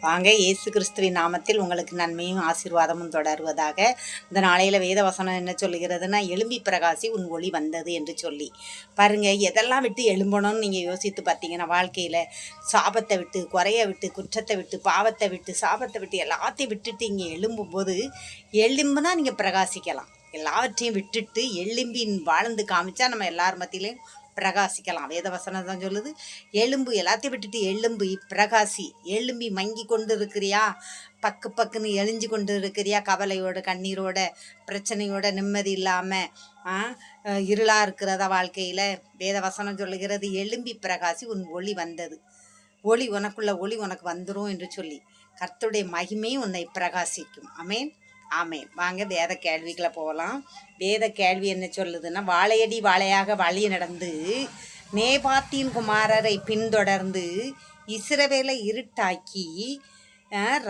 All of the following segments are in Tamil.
வாங்க, இயேசு கிறிஸ்துவின் நாமத்தில் உங்களுக்கு நன்மையும் ஆசீர்வாதமும் தொடருவதாக. இந்த நாளையில் வேத வசனம் என்ன சொல்லுகிறதுனா, எழும்பி பிரகாசி உன் ஒளி வந்தது என்று சொல்லி பாருங்க. எதெல்லாம் விட்டு எழும்பணும்னு நீங்கள் யோசித்து பார்த்தீங்கன்னா, வாழ்க்கையில் சாபத்தை விட்டு, குறைய விட்டு, குற்றத்தை விட்டு, பாவத்தை விட்டு, சாபத்தை விட்டு எல்லாத்தையும் விட்டுட்டு இங்கே எழும்பும்போது எழும்புனா நீங்கள் பிரகாசிக்கலாம். எல்லாவற்றையும் விட்டுட்டு எழும்பின் வாழ்ந்து காமிச்சா நம்ம எல்லார் மத்தியிலையும் பிரகாசிக்கலாம். வேத வசனம் தான் சொல்லுது, எலும்பு எல்லாத்தையும் விட்டுட்டு எழும்பி பிரகாசி. எழும்பி மங்கி கொண்டு இருக்கிறியா, பக்குன்னு எழிஞ்சு கொண்டு இருக்கிறியா, கவலையோட, கண்ணீரோட, பிரச்சனையோட, நிம்மதி இல்லாமல் இருளாக இருக்கிறதா வாழ்க்கையில்? வேத வசனம் சொல்லுகிறது, எழும்பி பிரகாசி உன் ஒளி வந்தது. ஒளி உனக்குள்ள ஒளி உனக்கு வந்துடும் என்று சொல்லி கர்த்தருடைய மகிமை உன்னை பிரகாசிக்கும். ஆமேன், ஆமேன். வாங்க வேத கேள்விகளை போகலாம். வேத கேள்வி என்ன சொல்லுதுன்னா, வாழையடி வாழையாக வழி நடந்து நேபாத்தின் குமாரரை பின்தொடர்ந்து இஸ்ரவேலை இருட்டாக்கி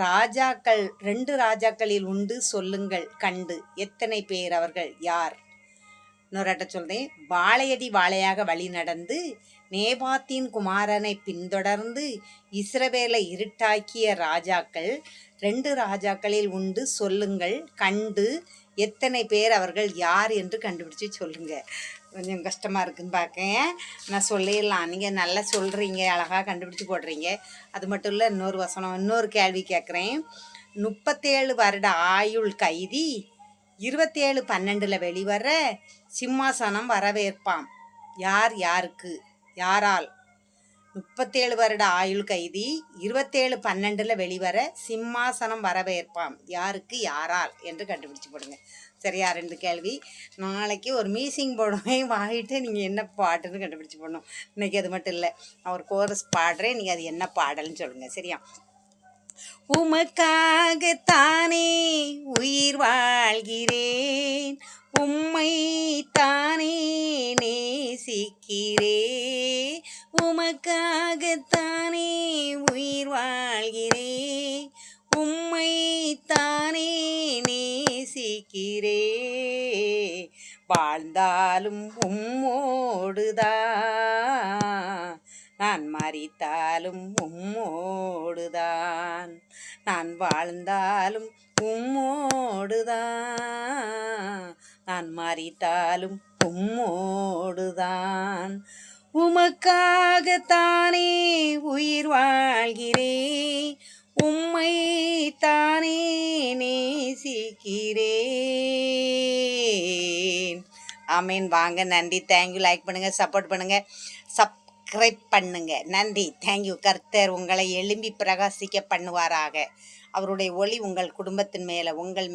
ராஜாக்கள் 2 ராஜாக்களில் உண்டு சொல்லுங்கள் கண்டு, எத்தனை பேர் அவர்கள் யார்? இன்னொருட்ட சொல்றேன். வாழையடி வாழையாக வழி நடந்து நேபாத்தின் குமாரனை பின்தொடர்ந்து இஸ்ரவேலை இருட்டாக்கிய ராஜாக்கள் 2 ராஜாக்களில் உண்டு சொல்லுங்கள் கண்டு, எத்தனை பேர் அவர்கள் யார் என்று கண்டுபிடிச்சி சொல்லுங்க. கொஞ்சம் கஷ்டமாக இருக்குன்னு பார்க்கேன், நான் சொல்லிடலாம். நீங்கள் நல்லா சொல்கிறீங்க, அழகாக கண்டுபிடிச்சி போடுறீங்க. அது மட்டும் இல்லை, இன்னொரு கேள்வி கேட்குறேன். 37 வருட ஆயுள் கைதி 27/12 வெளிவர சிம்மாசனம் வரவேற்பாம். யார் யாருக்கு, யாரால்? 37 வருட ஆயுள் கைதி 27/12 வெளிவர சிம்மாசனம் வரவேற்பாம். யாருக்கு, யாரால் என்று கண்டுபிடிச்சு போடுங்க. சரியா? 2 கேள்வி. நாளைக்கு ஒரு மீசிங் போடுவேன், வாங்கிட்டு நீங்கள் என்ன பாட்டுன்னு கண்டுபிடிச்சி போடணும். இன்றைக்கி அது மட்டும் இல்லை, நான் ஒரு கோரஸ் பாடுறேன், நீங்கள் அது என்ன பாடல்னு சொல்லுங்கள். சரியா? உமக்காகத்தானே உயிர் வாழ்கிறேன், உம்மை தானே நேசிக்கிறேன். உமக்காகத்தானே உயிர் வாழ்கிறேன், உம்மை தானே நேசிக்கிறேன். வாழ்ந்தாலும் உம்மோடுதான், நான் மரித்தாலும் உம்மோடுதான், நான் வாழ்ந்தாலும் உம்மோடுதான், நான் மரித்தாலும் உம்மோடுதான். உமக்காகத்தானே உயிர் வாழ்கிறேன், உம்மை தானே நேசிக்கிறேன். ஆமேன். வாங்க, நன்றி, தேங்க்யூ. லைக் பண்ணுங்கள், சப்போர்ட் பண்ணுங்கள், சப்ஸ்கிரைப் பண்ணுங்க. நன்றி, தேங்க்யூ. கர்த்தர் உங்களை எழும்பி பிரகாசிக்க பண்ணுவாராக. அவருடைய ஒளி உங்கள் குடும்பத்தின் மேலே, உங்கள் மேலே